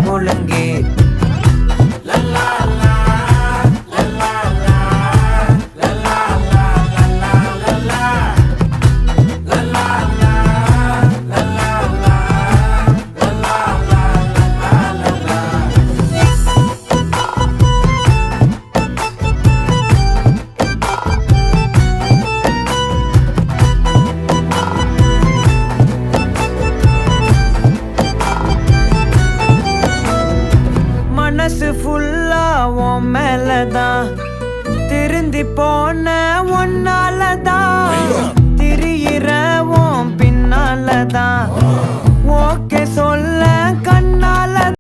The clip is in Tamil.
முழுங்கி மனசு ஃபுல்லா உன் மேலதான் திருந்தி போன ஒன்னாலதான் திரியிற உன் பின்னாலதான் ஓகே சொல்ல கண்ணால